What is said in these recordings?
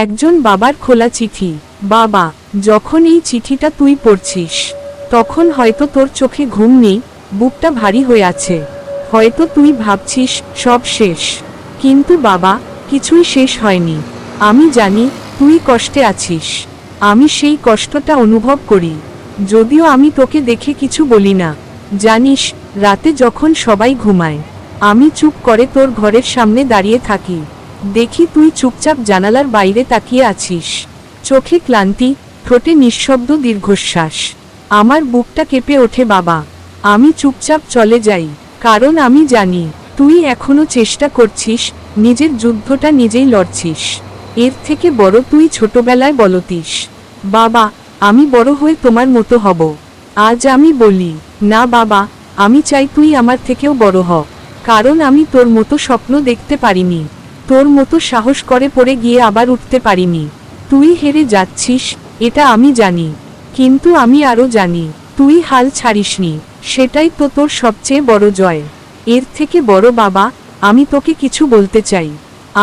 একজন বাবার খোলা চিঠি। বাবা, যখন এই চিঠিটা তুই পড়ছিস, তখন হয়তো তোর চোখে ঘুম নেই, বুকটা ভারী হয়ে আছে। হয়তো তুই ভাবছিস সব শেষ। কিন্তু বাবা, কিছুই শেষ হয়নি। আমি জানি তুই কষ্টে আছিস। আমি সেই কষ্টটা অনুভব করি, যদিও আমি তোকে দেখে কিছু বলি না। জানিস, রাতে যখন সবাই ঘুমায়, আমি চুপ করে তোর ঘরের সামনে দাঁড়িয়ে থাকি। দেখি তুই চুপচাপ জানালার বাইরে তাকিয়ে আছিস, চোখে ক্লান্তি, ঠোঁটে নিঃশব্দ দীর্ঘশ্বাস। আমার বুকটা কেঁপে ওঠে বাবা। আমি চুপচাপ চলে যাই, কারণ আমি জানি তুই এখনো চেষ্টা করছিস, নিজের যুদ্ধটা নিজেই লড়ছিস। এর থেকে বড় তুই ছোটবেলায় বলতিস, বাবা, আমি বড় হয়ে তোমার মতো হব। আজ আমি বলি, না বাবা, আমি চাই তুই আমার থেকেও বড় হ। কারণ আমি তোর মতো স্বপ্ন দেখতে পারিনি, তোর মতো সাহস করে পড়ে গিয়ে আবার উঠতে পারিনি। তুই হেরে যাচ্ছিস, এটা আমি জানি, কিন্তু আমি আরও জানি তুই হাল ছাড়িসনি। সেটাই তো তোর সবচেয়ে বড় জয়। এর থেকে বড় বাবা, আমি তোকে কিছু বলতে চাই।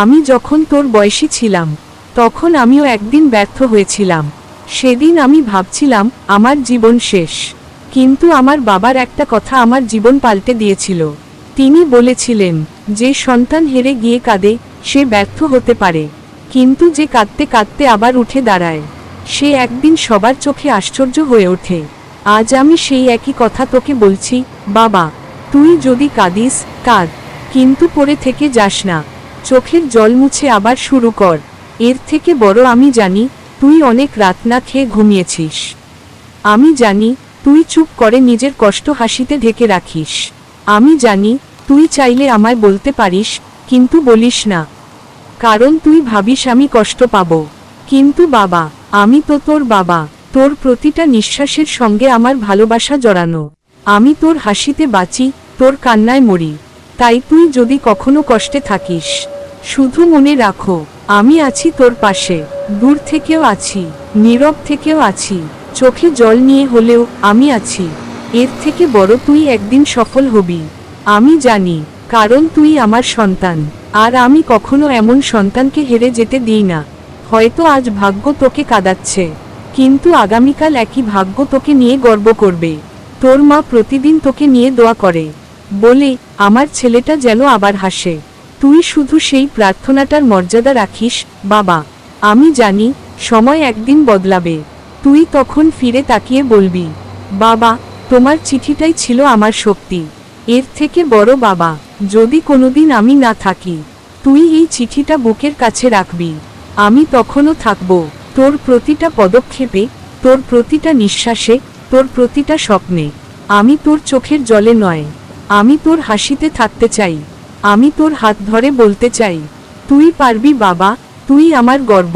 আমি যখন তোর বয়সী ছিলাম, তখন আমিও একদিন ব্যর্থ হয়েছিলাম। সেদিন আমি ভাবছিলাম আমার জীবন শেষ। কিন্তু আমার বাবার একটা কথা আমার জীবন পাল্টে দিয়েছিল। তিনি বলেছিলেন, যে সন্তান হেরে গিয়ে কাঁদে, সে ব্যর্থ হতে পারে, কিন্তু যে কাঁদতে কাঁদতে আবার উঠে দাঁড়ায়, সে একদিন সবার চোখে আশ্চর্য হয়ে ওঠে। আজ আমি সেই একই কথা তোকে বলছি, বাবা। তুই যদি কাঁদিস, কাঁদ, কিন্তু পড়ে থেকে যাস না। চোখের জল মুছে আবার শুরু কর। এর থেকে বড় আমি জানি তুই অনেক রাত না খেয়ে ঘুমিয়েছিস। আমি জানি তুই চুপ করে নিজের কষ্ট হাসিতে ঢেকে রাখিস। আমি জানি তুই চাইলে আমায় বলতে পারিস, কিন্তু বলিস না, কারণ তুই ভাবিস আমি কষ্ট পাব। কিন্তু বাবা, আমি তো তোর বাবা। তোর প্রতিটা নিঃশ্বাসের সঙ্গে আমার ভালোবাসা জড়ানো। আমি তোর হাসিতে বাঁচি, তোর কান্নায় মরি। তাই তুই যদি কখনো কষ্টে থাকিস, শুধু মনে রাখো, আমি আছি তোর পাশে। দূর থেকেও আছি, নীরব থেকেও আছি, চোখে জল নিয়ে হলেও আমি আছি। এর থেকে বড় তুই একদিন সফল হবি, আমি জানি, কারণ তুই আমার সন্তান। আর আমি কখনো এমন সন্তানকে হেরে যেতে দিই না। হয়তো আজ ভাগ্য তোকে কাঁদাচ্ছে, কিন্তু আগামীকাল একই ভাগ্য তোকে নিয়ে গর্ব করবে। তোর মা প্রতিদিন তোকে নিয়ে দোয়া করে, বলে আমার ছেলেটা যেন আবার হাসে। তুই শুধু সেই প্রার্থনাটার মর্যাদা রাখিস বাবা। আমি জানি সময় একদিন বদলাবে। তুই তখন ফিরে তাকিয়ে বলবি, বাবা, তোমার চিঠিটাই ছিল আমার শক্তি। এর থেকে বড় বাবা, যদি কোনোদিন আমি না থাকি, তুই এই চিঠিটা বুকের কাছে রাখবি। আমি তখনও থাকব, তোর প্রতিটা পদক্ষেপে, তোর প্রতিটা নিঃশ্বাসে, তোর প্রতিটা স্বপ্নে। আমি তোর চোখের জলে নয়, আমি তোর হাসিতে থাকতে চাই। আমি তোর হাত ধরে বলতে চাই, তুই পারবি বাবা, তুই আমার গর্ব।